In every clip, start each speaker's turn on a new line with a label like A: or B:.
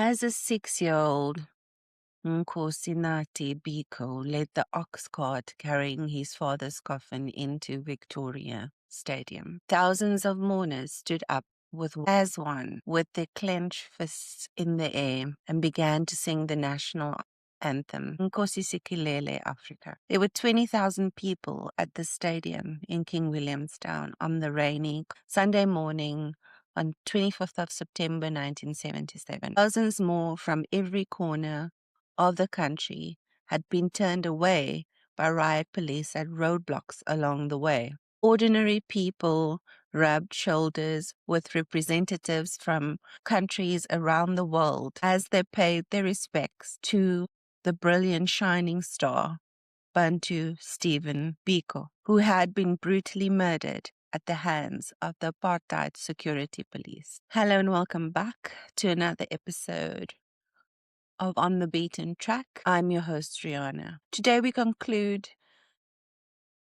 A: As a 6-year-old, Nkosinati Biko led the ox cart carrying his father's coffin into Victoria Stadium. Thousands of mourners stood up as one with their clenched fists in the air and began to sing the national anthem, Nkosi Sikelel' Afrika. There were 20,000 people at the stadium in King Williamstown on the rainy Sunday morning on 25th of September 1977. Thousands more from every corner of the country had been turned away by riot police at roadblocks along the way. Ordinary people rubbed shoulders with representatives from countries around the world as they paid their respects to the brilliant shining star, Bantu Stephen Biko, who had been brutally murdered at the hands of the apartheid security police. Hello and welcome back to another episode of On the Beaten Track. I'm your host, Rihanna. Today we conclude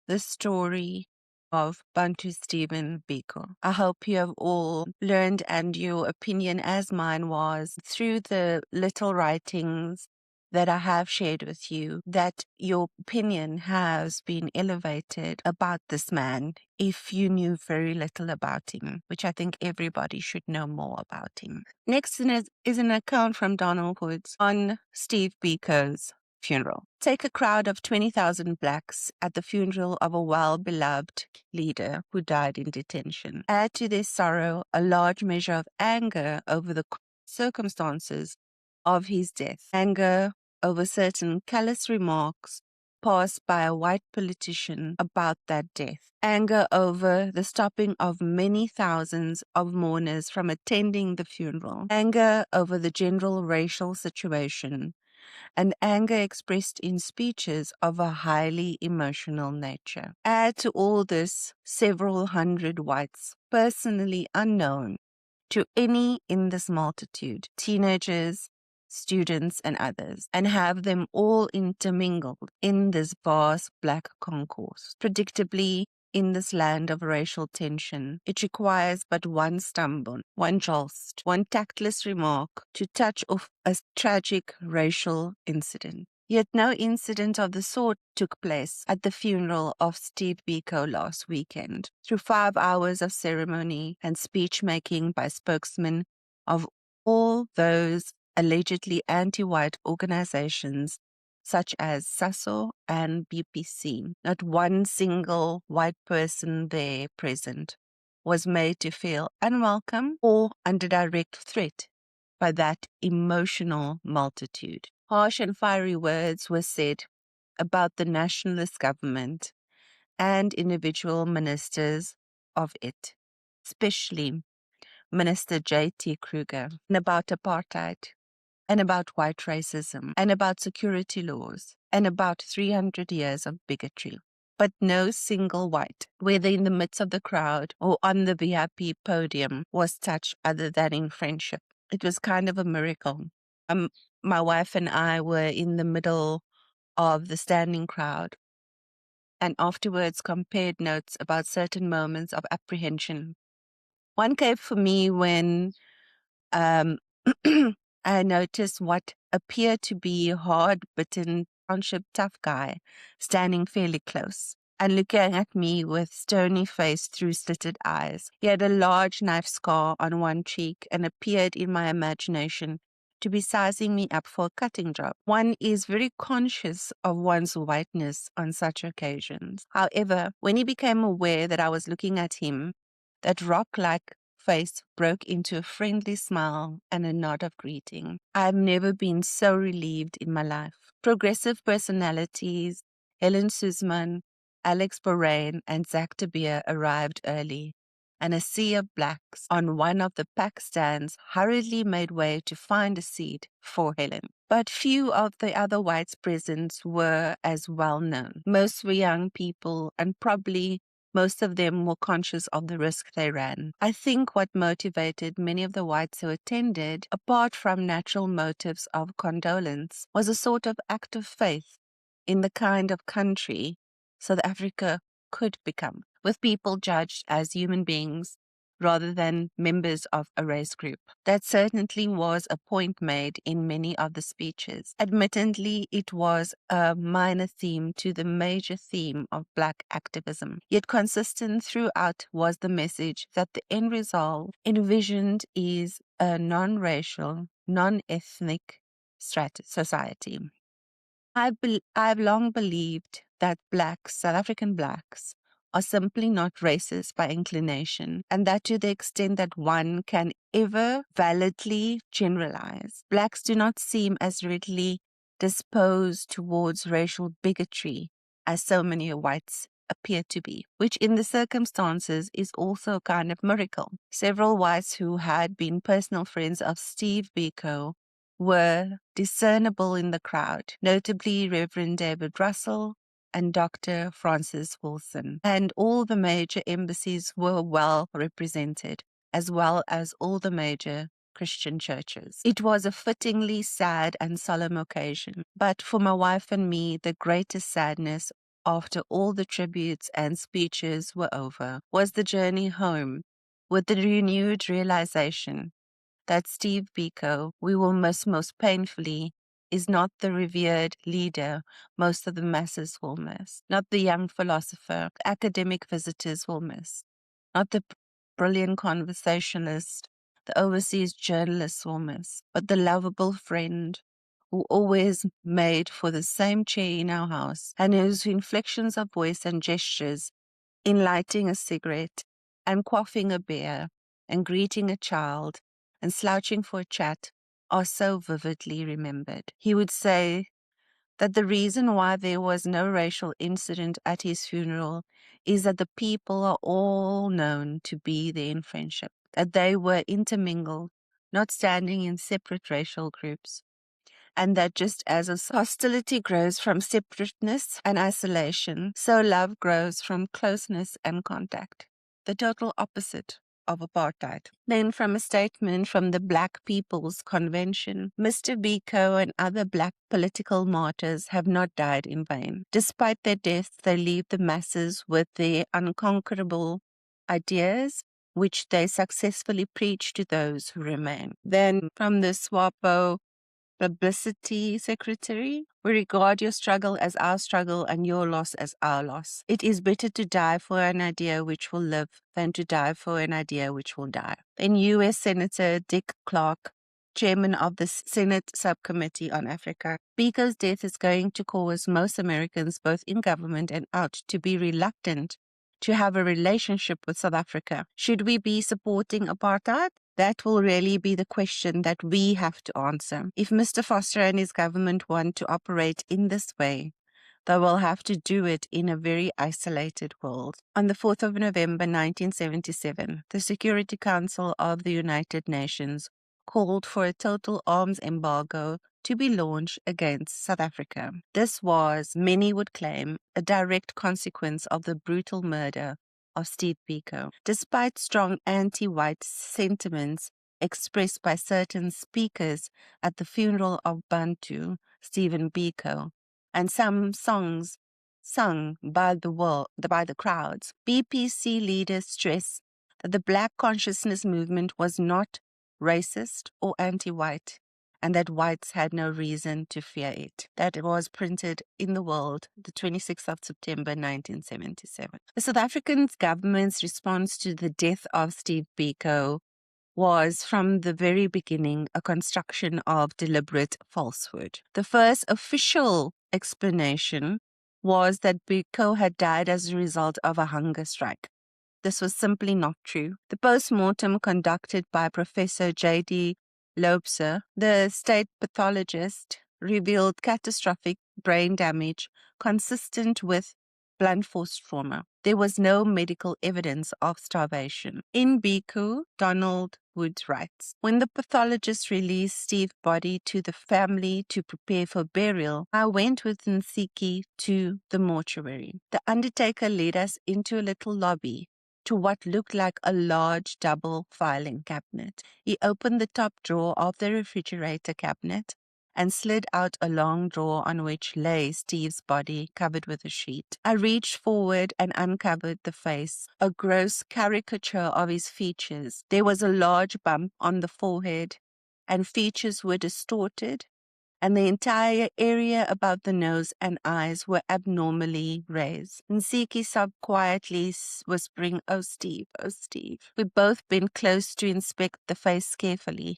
A: the story of Bantu Stephen Biko. I hope you have all learned, and your opinion, as mine was, through the little writings that I have shared with you, that your opinion has been elevated about this man if you knew very little about him, which I think everybody should know more about him. Next is an account from Donald Woods on Steve Biko's funeral. Take a crowd of 20,000 blacks at the funeral of a well-beloved leader who died in detention. Add to their sorrow a large measure of anger over the circumstances of his death. Anger over certain callous remarks passed by a white politician about that death. Anger over the stopping of many thousands of mourners from attending the funeral. Anger over the general racial situation, and anger expressed in speeches of a highly emotional nature. Add to all this several hundred whites, personally unknown to any in this multitude, teenagers, students, and others, and have them all intermingled in this vast black concourse. Predictably, in this land of racial tension, it requires but one stumble, one jolt, one tactless remark to touch off a tragic racial incident. Yet no incident of the sort took place at the funeral of Steve Biko last weekend. Through 5 hours of ceremony and speech-making by spokesmen of all those allegedly anti-white organizations such as SASO and BPC, not one single white person there present was made to feel unwelcome or under direct threat by that emotional multitude. Harsh and fiery words were said about the nationalist government and individual ministers of it, especially Minister J.T. Kruger, and about apartheid, and about white racism, and about security laws, and about 300 years of bigotry. But no single white, whether in the midst of the crowd or on the VIP podium, was touched other than in friendship. It was kind of a miracle. My wife and I were in the middle of the standing crowd, and afterwards compared notes about certain moments of apprehension. One came for me when I noticed what appeared to be a hard-bitten township tough guy standing fairly close and looking at me with stony face through slitted eyes. He had a large knife scar on one cheek and appeared in my imagination to be sizing me up for a cutting job. One is very conscious of one's whiteness on such occasions. However, when he became aware that I was looking at him, that rock-like face broke into a friendly smile and a nod of greeting. I've never been so relieved in my life. Progressive personalities, Helen Suzman, Alex Borain, and Zach de Beer arrived early, and a sea of blacks on one of the pack stands hurriedly made way to find a seat for Helen. But few of the other whites present were as well known. Most were young people, and probably most of them were conscious of the risk they ran. I think what motivated many of the whites who attended, apart from natural motives of condolence, was a sort of act of faith in the kind of country South Africa could become, with people judged as human beings rather than members of a race group. That certainly was a point made in many of the speeches. Admittedly, it was a minor theme to the major theme of Black activism. Yet consistent throughout was the message that the end result envisioned is a non-racial, non-ethnic society. I've long believed that South African Blacks, are simply not racist by inclination, and that to the extent that one can ever validly generalize, Blacks do not seem as readily disposed towards racial bigotry as so many whites appear to be, which in the circumstances is also a kind of miracle. Several whites who had been personal friends of Steve Biko were discernible in the crowd, notably Reverend David Russell and Dr. Francis Wilson. And all the major embassies were well represented, as well as all the major Christian churches. It was a fittingly sad and solemn occasion, but for my wife and me, the greatest sadness after all the tributes and speeches were over was the journey home with the renewed realization that Steve Biko, we will miss most painfully, is not the revered leader most of the masses will miss, not the young philosopher academic visitors will miss, not the brilliant conversationalist the overseas journalists will miss, but the lovable friend who always made for the same chair in our house and whose inflections of voice and gestures in lighting a cigarette and quaffing a beer and greeting a child and slouching for a chat are so vividly remembered. He would say that the reason why there was no racial incident at his funeral is that the people are all known to be there in friendship, that they were intermingled, not standing in separate racial groups, and that just as hostility grows from separateness and isolation, so love grows from closeness and contact. The total opposite of apartheid. Then, from a statement from the Black People's Convention, Mr. Biko and other Black political martyrs have not died in vain. Despite their deaths, they leave the masses with their unconquerable ideas, which they successfully preach to those who remain. Then, from the SWAPO Publicity Secretary, we regard your struggle as our struggle and your loss as our loss. It is better to die for an idea which will live than to die for an idea which will die. Then U.S. Senator Dick Clark, chairman of the Senate Subcommittee on Africa, Biko's death is going to cause most Americans, both in government and out, to be reluctant to have a relationship with South Africa. Should we be supporting apartheid? That will really be the question that we have to answer. If Mr. Foster and his government want to operate in this way, they will have to do it in a very isolated world. On the 4th of November 1977, the Security Council of the United Nations called for a total arms embargo to be launched against South Africa. This was, many would claim, a direct consequence of the brutal murder of Steve Biko. Despite strong anti-white sentiments expressed by certain speakers at the funeral of Bantu Stephen Biko, and some songs sung by the crowds, BPC leaders stressed that the Black consciousness movement was not racist or anti-white, and that whites had no reason to fear it. That was printed in The World, the 26th of September, 1977. The South African government's response to the death of Steve Biko was, from the very beginning, a construction of deliberate falsehood. The first official explanation was that Biko had died as a result of a hunger strike. This was simply not true. The post-mortem conducted by Professor J.D. Loubser, the state pathologist, revealed catastrophic brain damage consistent with blunt force trauma. There was no medical evidence of starvation. In Biko, Donald Wood writes, when the pathologist released Steve's body to the family to prepare for burial, I went with Nsiki to the mortuary. The undertaker led us into a little lobby to what looked like a large double filing cabinet. He opened the top drawer of the refrigerator cabinet and slid out a long drawer on which lay Steve's body covered with a sheet. I reached forward and uncovered the face, a gross caricature of his features. There was a large bump on the forehead, and features were distorted, and the entire area above the nose and eyes were abnormally raised. Nsiki sobbed quietly, whispering, "Oh, Steve, oh, Steve." We'd both been close to inspect the face carefully.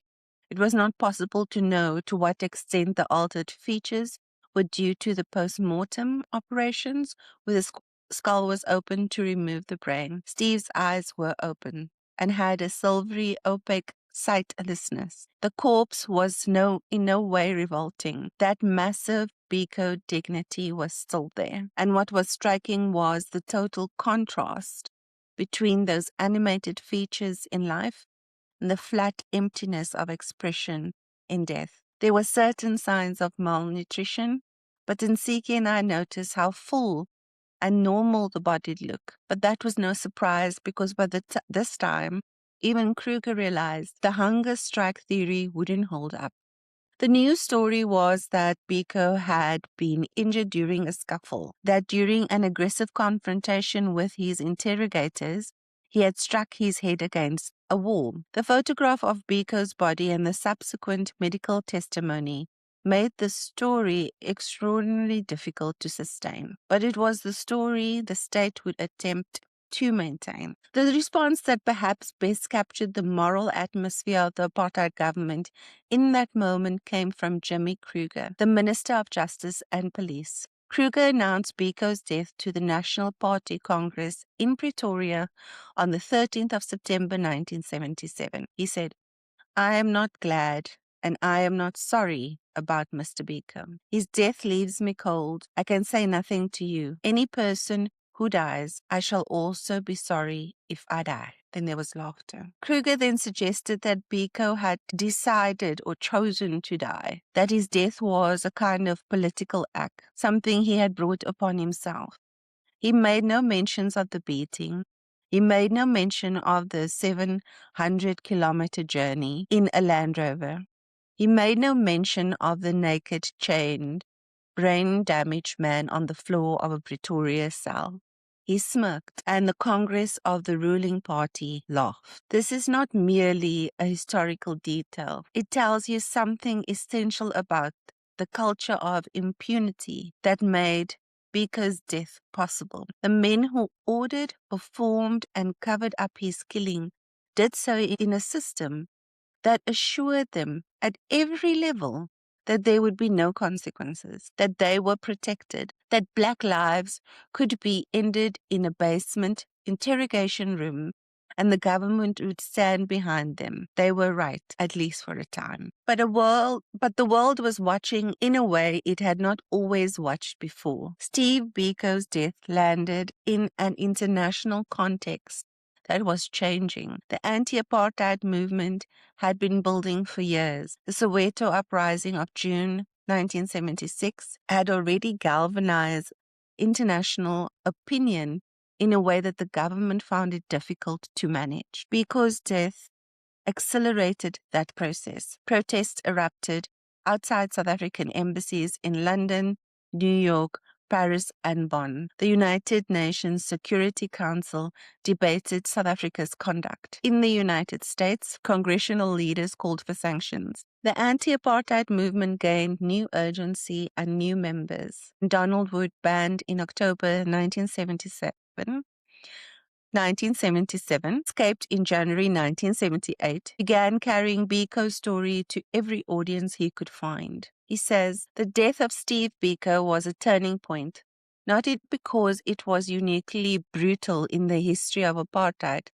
A: It was not possible to know to what extent the altered features were due to the post-mortem operations, where the skull was opened to remove the brain. Steve's eyes were open and had a silvery, opaque sightlessness. The corpse was in no way revolting. That massive Biko dignity was still there. And what was striking was the total contrast between those animated features in life and the flat emptiness of expression in death. There were certain signs of malnutrition, but Nsiki and I noticed how full and normal the body looked. But that was no surprise, because by this time, even Kruger realized the hunger strike theory wouldn't hold up. The news story was that Biko had been injured during a scuffle, that during an aggressive confrontation with his interrogators, he had struck his head against a wall. The photograph of Biko's body and the subsequent medical testimony made the story extraordinarily difficult to sustain. But it was the story the state would attempt to maintain. The response that perhaps best captured the moral atmosphere of the apartheid government in that moment came from Jimmy Kruger, the Minister of Justice and Police. Kruger announced Biko's death to the National Party Congress in Pretoria on the 13th of September 1977. He said, "I am not glad and I am not sorry about Mr. Biko. His death leaves me cold. I can say nothing to you. Any person who dies, I shall also be sorry if I die." Then there was laughter. Kruger then suggested that Biko had decided or chosen to die, that his death was a kind of political act, something he had brought upon himself. He made no mentions of the beating. He made no mention of the 700-kilometer journey in a Land Rover. He made no mention of the naked, chained, brain-damaged man on the floor of a Pretoria cell. He smirked, and the Congress of the ruling party laughed. This is not merely a historical detail. It tells you something essential about the culture of impunity that made Biko's death possible. The men who ordered, performed, and covered up his killing did so in a system that assured them at every level that there would be no consequences, that they were protected, that black lives could be ended in a basement interrogation room, and the government would stand behind them. They were right, at least for a time. But the world was watching in a way it had not always watched before. Steve Biko's death landed in an international context that was changing. The anti-apartheid movement had been building for years. The Soweto uprising of June 1976 had already galvanized international opinion in a way that the government found it difficult to manage. Biko's death accelerated that process. Protests erupted outside South African embassies in London, New York, Paris, and Bonn. The United Nations Security Council debated South Africa's conduct. In the United States, congressional leaders called for sanctions. The anti-apartheid movement gained new urgency and new members. Donald Wood, banned in October 1977, escaped in January 1978, began carrying Biko's story to every audience he could find. He says, "The death of Steve Biko was a turning point, not because it was uniquely brutal in the history of apartheid,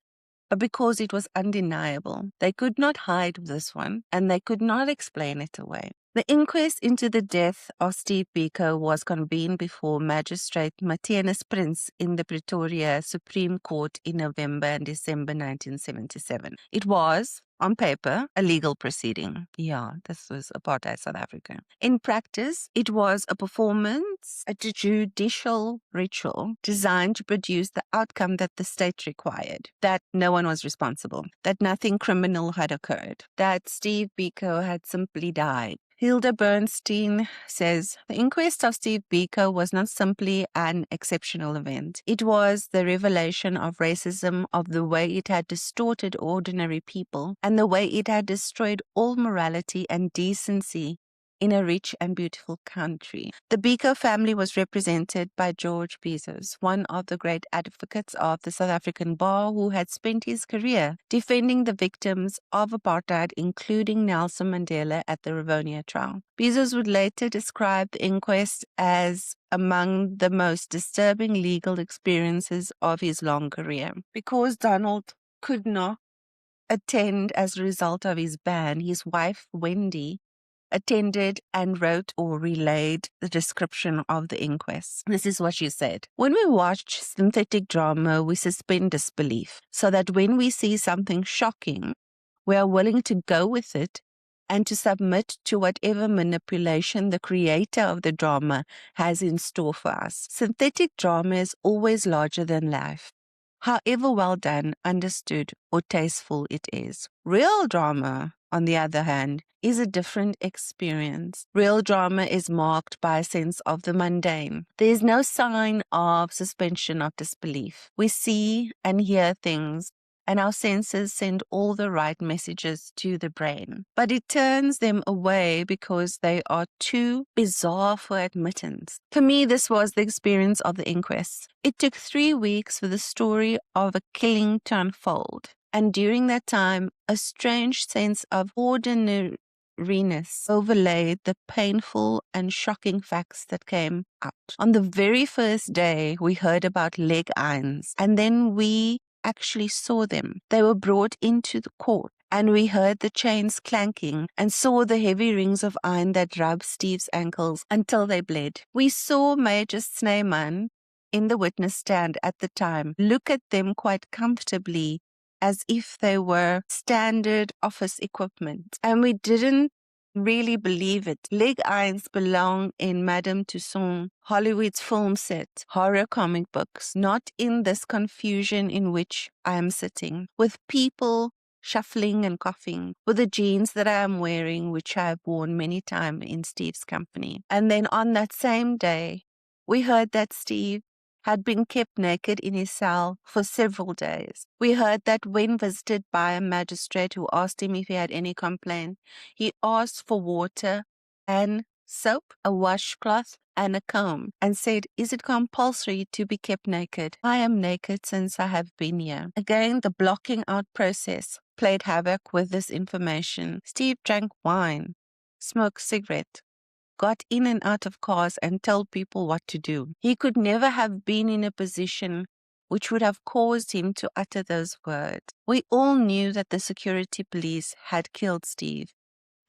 A: but because it was undeniable. They could not hide this one, and they could not explain it away." The inquest into the death of Steve Biko was convened before Magistrate Matthias Prince in the Pretoria Supreme Court in November and December 1977. It was, on paper, a legal proceeding. Yeah, this was apartheid South Africa. In practice, it was a performance, a judicial ritual designed to produce the outcome that the state required, that no one was responsible, that nothing criminal had occurred, that Steve Biko had simply died. Hilda Bernstein says, the inquest of Steve Biko was not simply an exceptional event. It was the revelation of racism, of the way it had distorted ordinary people, and the way it had destroyed all morality and decency in a rich and beautiful country. The Biko family was represented by George Bezos, one of the great advocates of the South African bar who had spent his career defending the victims of apartheid, including Nelson Mandela at the Rivonia trial. Bezos would later describe the inquest as among the most disturbing legal experiences of his long career. Because Donald could not attend as a result of his ban, his wife, Wendy, attended and wrote or relayed the description of the inquest. This is what she said. When we watch synthetic drama, we suspend disbelief so that when we see something shocking, we are willing to go with it and to submit to whatever manipulation the creator of the drama has in store for us. Synthetic drama is always larger than life, however well done, understood, or tasteful it is. Real drama, on the other hand, is a different experience. Real drama is marked by a sense of the mundane. There is no sign of suspension of disbelief. We see and hear things, and our senses send all the right messages to the brain. But it turns them away because they are too bizarre for admittance. For me, this was the experience of the inquest. It took 3 weeks for the story of a killing to unfold. And during that time, a strange sense of ordinariness overlaid the painful and shocking facts that came out. On the very first day, we heard about leg irons, and then we actually saw them. They were brought into the court, and we heard the chains clanking and saw the heavy rings of iron that rubbed Steve's ankles until they bled. We saw Major Snyman in the witness stand at the time look at them quite comfortably as if they were standard office equipment. And we didn't really believe it. Leg irons belong in Madame Tussauds, Hollywood's film set, horror comic books, not in this confusion in which I am sitting, with people shuffling and coughing, with the jeans that I am wearing, which I have worn many times in Steve's company. And then on that same day, we heard that Steve had been kept naked in his cell for several days. We heard that when visited by a magistrate who asked him if he had any complaint, he asked for water and soap, a washcloth, and a comb, and said, "Is it compulsory to be kept naked? I am naked since I have been here." Again, the blocking out process played havoc with this information. Steve drank wine, smoked cigarette, got in and out of cars and told people what to do. He could never have been in a position which would have caused him to utter those words. We all knew that the security police had killed Steve,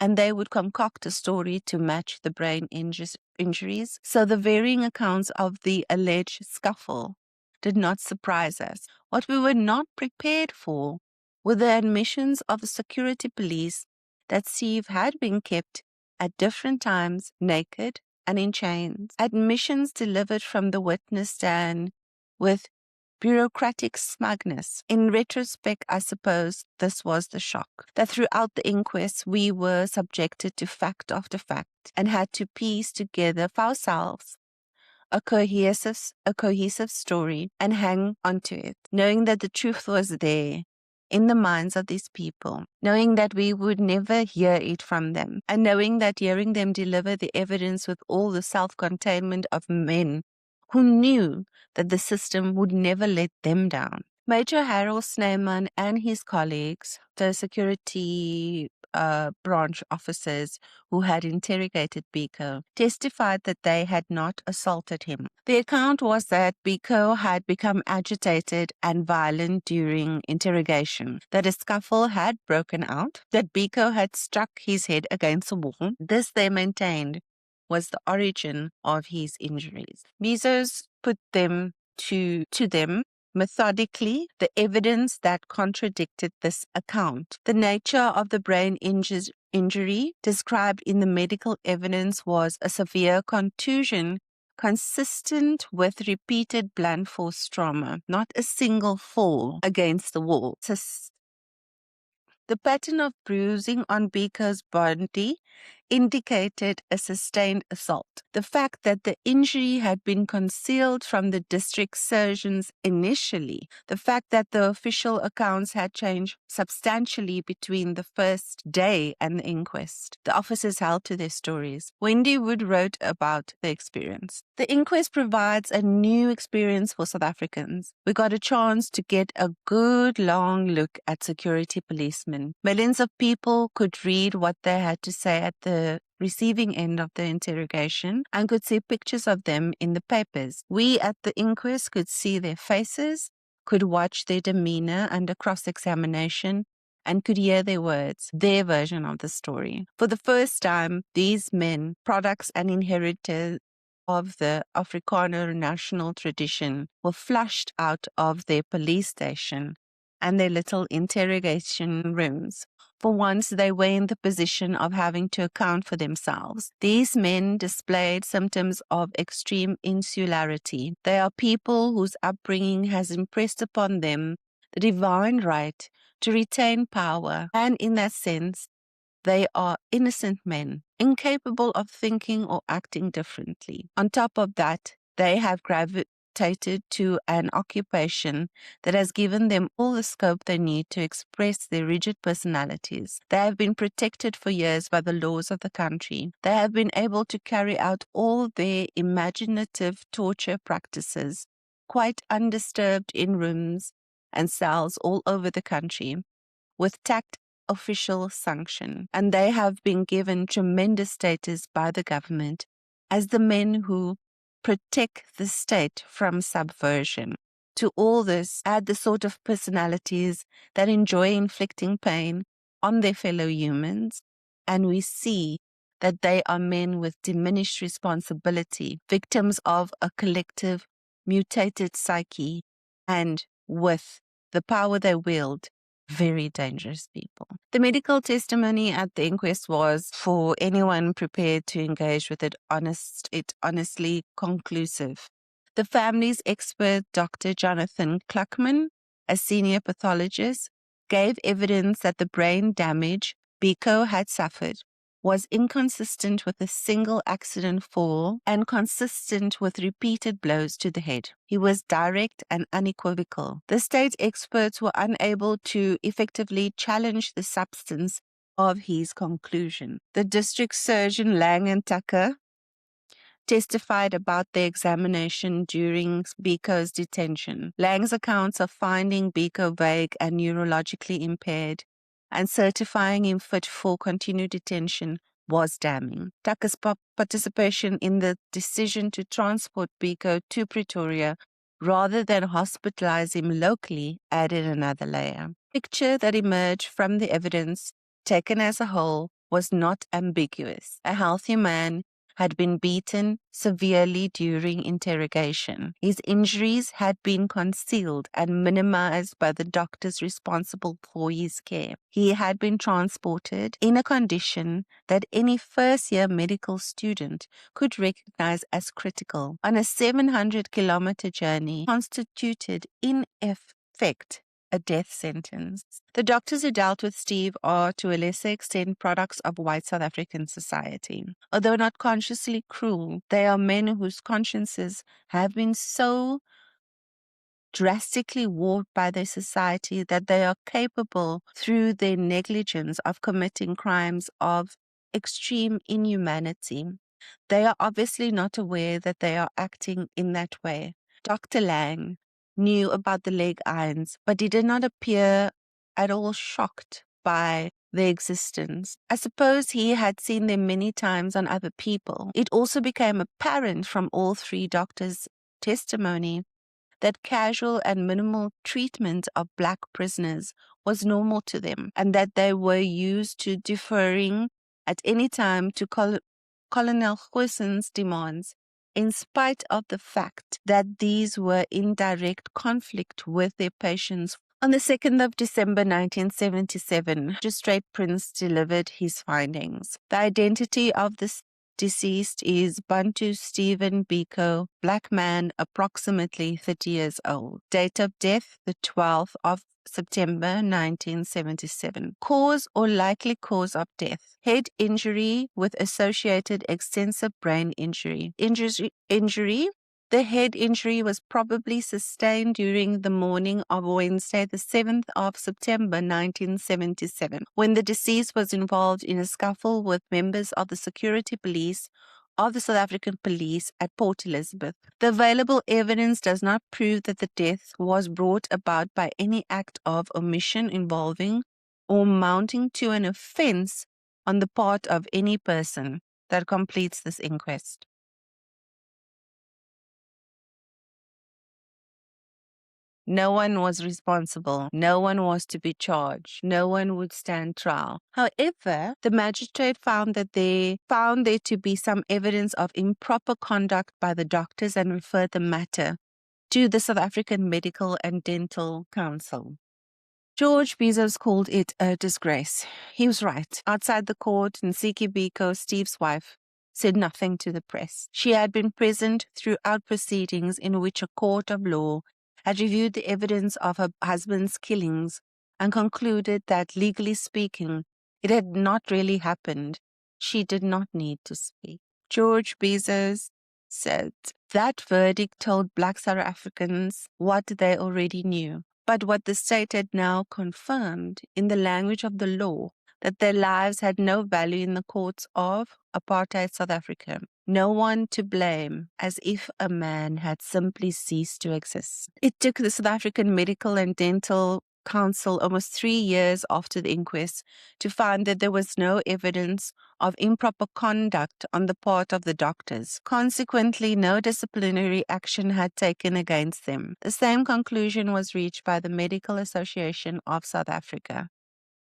A: and they would concoct a story to match the brain injuries. So the varying accounts of the alleged scuffle did not surprise us. What we were not prepared for were the admissions of the security police that Steve had been kept at different times, naked and in chains. Admissions delivered from the witness stand with bureaucratic smugness. In retrospect, I suppose this was the shock, that throughout the inquest we were subjected to fact after fact and had to piece together for ourselves a cohesive story and hang onto it, knowing that the truth was there in the minds of these people, knowing that we would never hear it from them, and knowing that hearing them deliver the evidence with all the self-containment of men who knew that the system would never let them down. Major Harold Snyman and his colleagues, the security branch officers who had interrogated Biko, testified that they had not assaulted him. The account was that Biko had become agitated and violent during interrogation, that a scuffle had broken out, that Biko had struck his head against a wall. This, they maintained, was the origin of his injuries. Bezos put them to them methodically the evidence that contradicted this account. The nature of the brain injury described in the medical evidence was a severe contusion consistent with repeated blunt force trauma, not a single fall against the wall. The pattern of bruising on Biko's body indicated a sustained assault. The fact that the injury had been concealed from the district surgeons initially, the fact that the official accounts had changed substantially between the first day and the inquest. The officers held to their stories. Wendy Wood wrote about the experience. The inquest provides a new experience for South Africans. We got a chance to get a good long look at security policemen. Millions of people could read what they had to say at the receiving end of the interrogation and could see pictures of them in the papers. We at the inquest could see their faces, could watch their demeanor under cross-examination, and could hear their words, their version of the story. For the first time, these men, products and inheritors of the Afrikaner national tradition, were flushed out of their police station and their little interrogation rooms. For once, they were in the position of having to account for themselves. These men displayed symptoms of extreme insularity. They are people whose upbringing has impressed upon them the divine right to retain power, and in that sense, they are innocent men, incapable of thinking or acting differently. On top of that, they have gravitated to an occupation that has given them all the scope they need to express their rigid personalities. They have been protected for years by the laws of the country. They have been able to carry out all their imaginative torture practices quite undisturbed in rooms and cells all over the country, with tact official sanction, and they have been given tremendous status by the government as the men who protect the state from subversion. To all this, add the sort of personalities that enjoy inflicting pain on their fellow humans, and we see that they are men with diminished responsibility, victims of a collective mutated psyche, and with the power they wield, very dangerous people. The medical testimony at the inquest was, for anyone prepared to engage with it honestly conclusive. The family's expert, Dr. Jonathan Kluckman, a senior pathologist, gave evidence that the brain damage Biko had suffered was inconsistent with a single accident fall and consistent with repeated blows to the head. He was direct and unequivocal. The state experts were unable to effectively challenge the substance of his conclusion. The district surgeon Lang and Tucker testified about the examination during Biko's detention. Lang's accounts of finding Biko vague and neurologically impaired and certifying him fit for continued detention was damning. Tucker's participation in the decision to transport Biko to Pretoria rather than hospitalize him locally added another layer. The picture that emerged from the evidence, taken as a whole, was not ambiguous. A healthy man had been beaten severely during interrogation. His injuries had been concealed and minimized by the doctors responsible for his care. He had been transported in a condition that any first-year medical student could recognize as critical. On a 700-kilometer journey constituted, in effect, a death sentence. The doctors who dealt with Steve are, to a lesser extent, products of white South African society. Although not consciously cruel, they are men whose consciences have been so drastically warped by their society that they are capable, through their negligence, of committing crimes of extreme inhumanity. They are obviously not aware that they are acting in that way. Dr. Lang knew about the leg irons, but he did not appear at all shocked by their existence. I suppose he had seen them many times on other people. It also became apparent from all three doctors' testimony that casual and minimal treatment of black prisoners was normal to them, and that they were used to deferring at any time to Colonel Goosen's demands, in spite of the fact that these were in direct conflict with their patients. On the 2nd of December 1977, Magistrate Prince delivered his findings. The identity of the Deceased is Bantu Stephen Biko, black man, approximately 30 years old. Date of death, the 12th of September 1977. Cause or likely cause of death: head injury with associated extensive brain injury. Injury. The head injury was probably sustained during the morning of Wednesday, the 7th of September 1977, when the deceased was involved in a scuffle with members of the security police of the South African Police at Port Elizabeth. The available evidence does not prove that the death was brought about by any act of omission involving or mounting to an offence on the part of any person. That completes this inquest. No one was responsible. No one was to be charged. No one would stand trial. However, the magistrate found there to be some evidence of improper conduct by the doctors and referred the matter to the South African Medical and Dental Council. George Bezos called it a disgrace. He was right. Outside the court, Nsiki Biko, Steve's wife, said nothing to the press. She had been present throughout proceedings in which a court of law had reviewed the evidence of her husband's killings and concluded that, legally speaking, it had not really happened. She did not need to speak. George Bezos said that verdict told Black South Africans what they already knew, but what the state had now confirmed in the language of the law, that their lives had no value in the courts of apartheid South Africa. No one to blame, as if a man had simply ceased to exist. It took the South African Medical and Dental Council almost 3 years after the inquest to find that there was no evidence of improper conduct on the part of the doctors. Consequently, no disciplinary action had taken against them. The same conclusion was reached by the Medical Association of South Africa.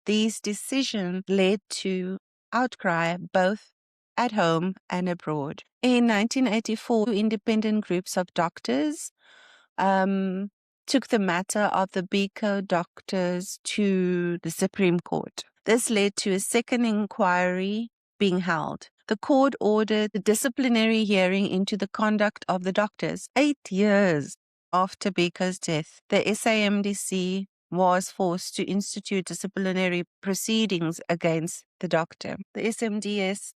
A: These decisions led to outcry both at home and abroad. In 1984, independent groups of doctors took the matter of the Biko doctors to the Supreme Court. This led to a second inquiry being held. The court ordered the disciplinary hearing into the conduct of the doctors. 8 years after Biko's death, the SAMDC was forced to institute disciplinary proceedings against the doctor. The SMDS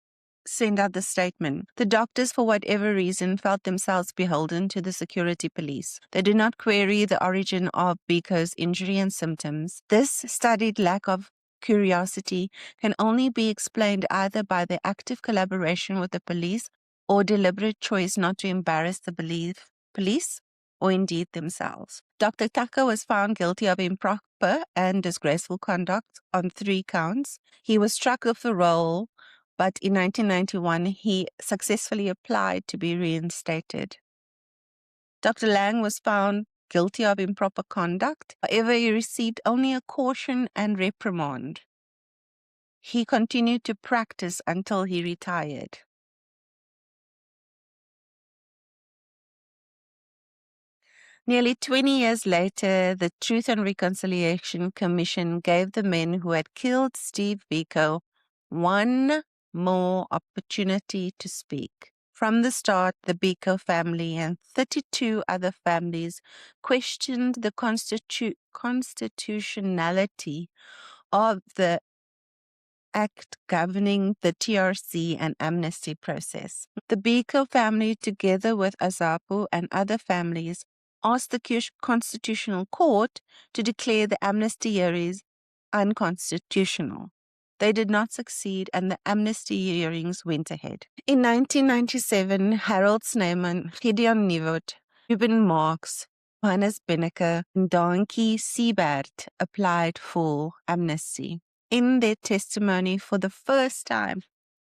A: sent out the statement. The doctors, for whatever reason, felt themselves beholden to the security police. They did not query the origin of Biko's injury and symptoms. This studied lack of curiosity can only be explained either by their active collaboration with the police or deliberate choice not to embarrass the police or indeed themselves. Dr. Tucker was found guilty of improper and disgraceful conduct on 3 counts. He was struck off the roll, but in 1991 he successfully applied to be reinstated. Dr. Lang was found guilty of improper conduct. However, he received only a caution and reprimand. He continued to practice until he retired. Nearly 20 years later, the Truth and Reconciliation Commission gave the men who had killed Steve Biko one more opportunity to speak. From the start, the Biko family and 32 other families questioned the constitutionality of the act governing the TRC and amnesty process. The Biko family, together with Azapu and other families, asked the Constitutional Court to declare the amnesty hearings unconstitutional. They did not succeed, and the amnesty hearings went ahead. In 1997, Harold Snyman, Gideon Nieuwoudt, Ruben Marx, Johannes Benneker, and Donkey Siebert applied for amnesty. In their testimony, for the first time,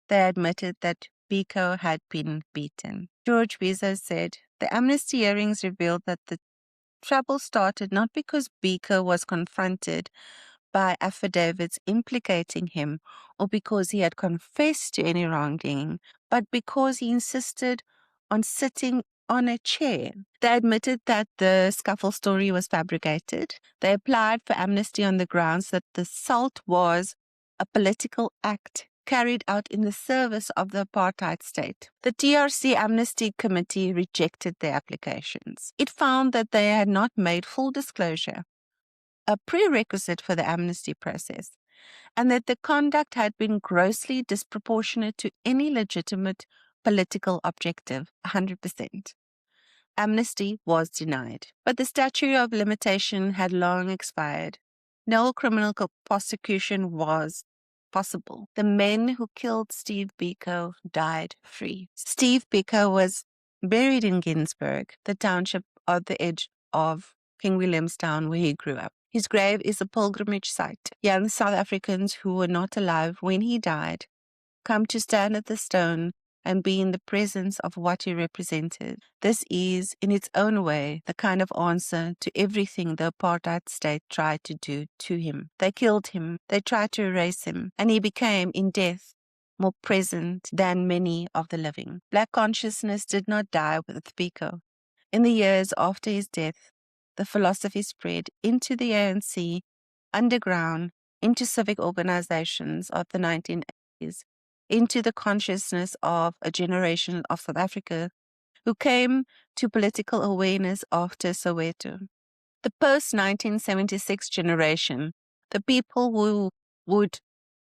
A: they admitted that Biko had been beaten. George Bezos said, the amnesty hearings revealed that the trouble started not because Biko was confronted by affidavits implicating him or because he had confessed to any wrongdoing, but because he insisted on sitting on a chair. They admitted that the scuffle story was fabricated. They applied for amnesty on the grounds that the assault was a political act carried out in the service of the apartheid state. The TRC Amnesty Committee rejected their applications. It found that they had not made full disclosure, a prerequisite for the amnesty process, and that the conduct had been grossly disproportionate to any legitimate political objective, 100%. Amnesty was denied, but the statute of limitation had long expired. No criminal prosecution was possible. The men who killed Steve Biko died free. Steve Biko was buried in Ginsburg, the township on the edge of King Williamstown where he grew up. His grave is a pilgrimage site. Young South Africans who were not alive when he died come to stand at the stone and be in the presence of what he represented. This is, in its own way, the kind of answer to everything the apartheid state tried to do to him. They killed him, they tried to erase him, and he became, in death, more present than many of the living. Black consciousness did not die with Biko. In the years after his death, the philosophy spread into the ANC, underground, into civic organizations of the 1980s, into the consciousness of a generation of South Africa who came to political awareness after Soweto. The post-1976 generation, the people who would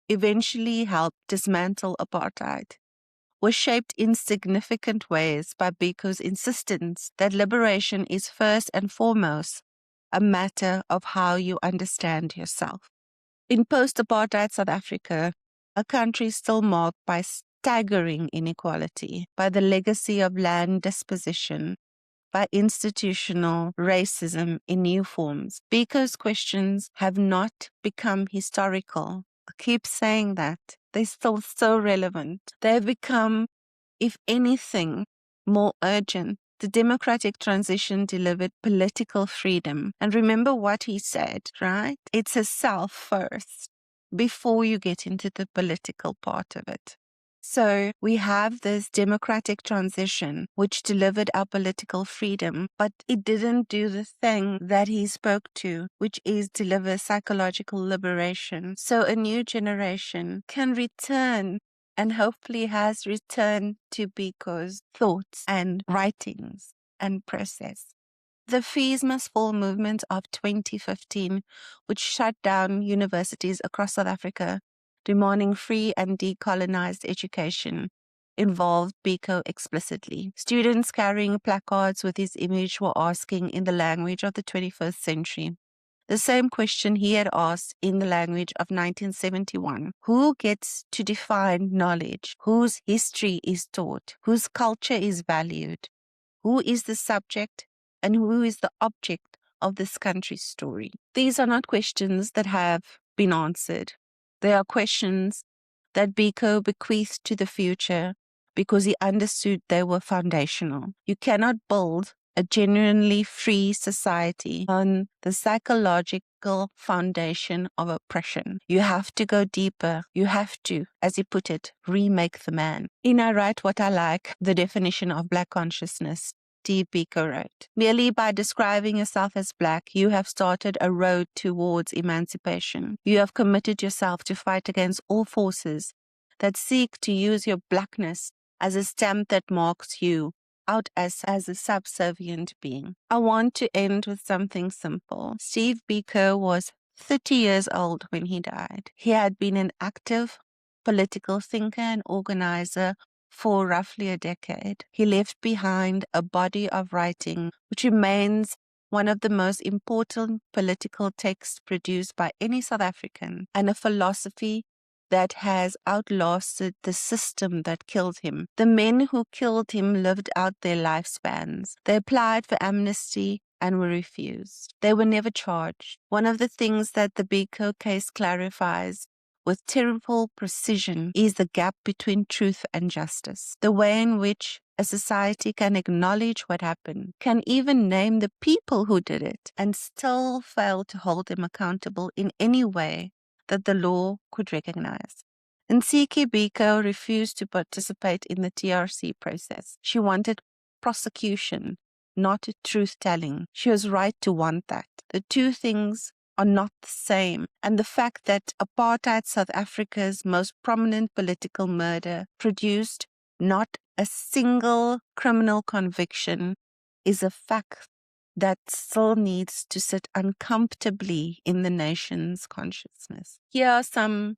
A: eventually help dismantle apartheid, was shaped in significant ways by Biko's insistence that liberation is first and foremost a matter of how you understand yourself. In post-apartheid South Africa, a country still marked by staggering inequality, by the legacy of land disposition, by institutional racism in new forms. Biko's questions have not become historical. I keep saying that. They're still so relevant. They've become, if anything, more urgent. The democratic transition delivered political freedom. And remember what he said, right? It's a self first before you get into the political part of it. So we have this democratic transition which delivered our political freedom, but it didn't do the thing that he spoke to, which is deliver psychological liberation. So a new generation can return and hopefully has returned to Biko's thoughts and writings and process. The Fees Must Fall movement of 2015, which shut down universities across South Africa, demanding free and decolonized education, involved Biko explicitly. Students carrying placards with his image were asking in the language of the 21st century the same question he had asked in the language of 1971. Who gets to define knowledge? Whose history is taught? Whose culture is valued? Who is the subject and who is the object of this country's story? These are not questions that have been answered. They are questions that Biko bequeathed to the future because he understood they were foundational. You cannot build a genuinely free society on the psychological foundation of oppression. You have to go deeper. You have to, as he put it, remake the man. In I Write What I Like, the definition of Black consciousness, Steve Biko wrote, merely by describing yourself as Black, you have started a road towards emancipation. You have committed yourself to fight against all forces that seek to use your Blackness as a stamp that marks you out as a subservient being. I want to end with something simple. Steve Biko was 30 years old when he died. He had been an active political thinker and organizer for roughly a decade. He left behind a body of writing which remains one of the most important political texts produced by any South African, and a philosophy that has outlasted the system that killed him. The men who killed him lived out their lifespans. They applied for amnesty and were refused. They were never charged. One of the things that the Biko case clarifies with terrible precision is the gap between truth and justice. The way in which a society can acknowledge what happened, can even name the people who did it, and still fail to hold them accountable in any way that the law could recognize. Nsiki Biko refused to participate in the TRC process. She wanted prosecution, not truth-telling. She was right to want that. The two things are not the same. And the fact that apartheid South Africa's most prominent political murder produced not a single criminal conviction is a fact that still needs to sit uncomfortably in the nation's consciousness. Here are some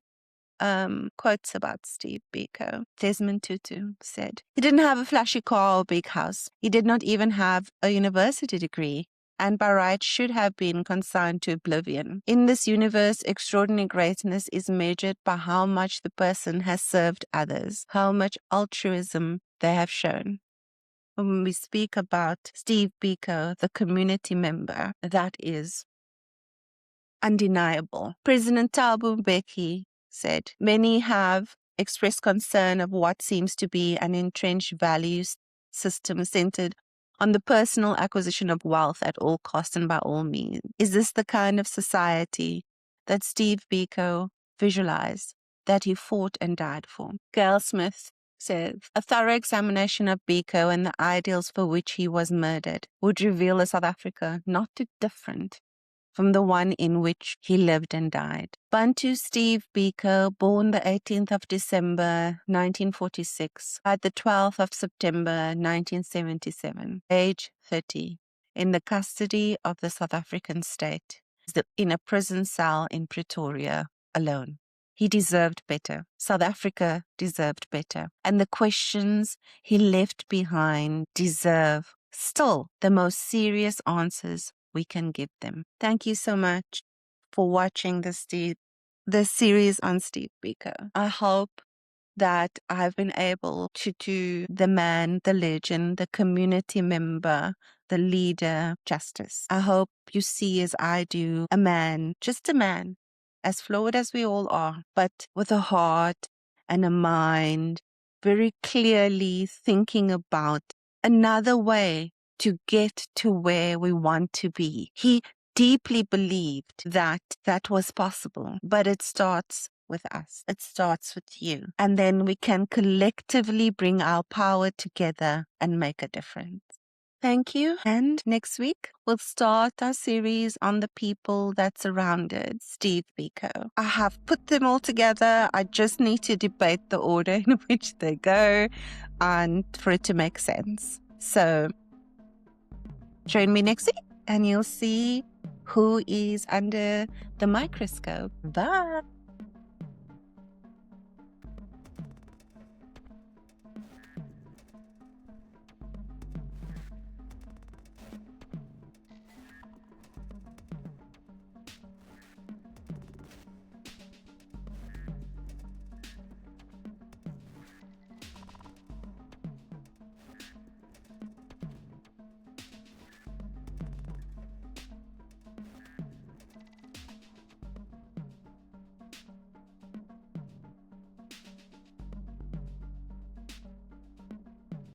A: quotes about Steve Biko. Desmond Tutu said, "He didn't have a flashy car or big house. He did not even have a university degree, and by right should have been consigned to oblivion. In this universe, extraordinary greatness is measured by how much the person has served others, how much altruism they have shown." When we speak about Steve Biko, the community member, that is undeniable. President Thabo Mbeki said, "Many have expressed concern of what seems to be an entrenched values system centered on the personal acquisition of wealth at all costs and by all means. Is this the kind of society that Steve Biko visualized, that he fought and died for?" Gail Smith says, "A thorough examination of Biko and the ideals for which he was murdered would reveal a South Africa not too different from the one in which he lived and died." Bantu Steve Biko, born the 18th of December 1946, died the 12th of September 1977, age 30, in the custody of the South African state, in a prison cell in Pretoria, alone. He deserved better. South Africa deserved better. And the questions he left behind deserve still the most serious answers we can give them. Thank you so much for watching this series on Steve Biko. I hope that I've been able to do the man, the legend, the community member, the leader justice. I hope you see, as I do, a man, just a man, as flawed as we all are, but with a heart and a mind, very clearly thinking about another way to get to where we want to be. He deeply believed that that was possible, but it starts with us. It starts with you. And then we can collectively bring our power together and make a difference. Thank you. And next week, we'll start our series on the people that surrounded Steve Biko. I have put them all together. I just need to debate the order in which they go and for it to make sense. So join me next week and you'll see who is under the microscope. Bye.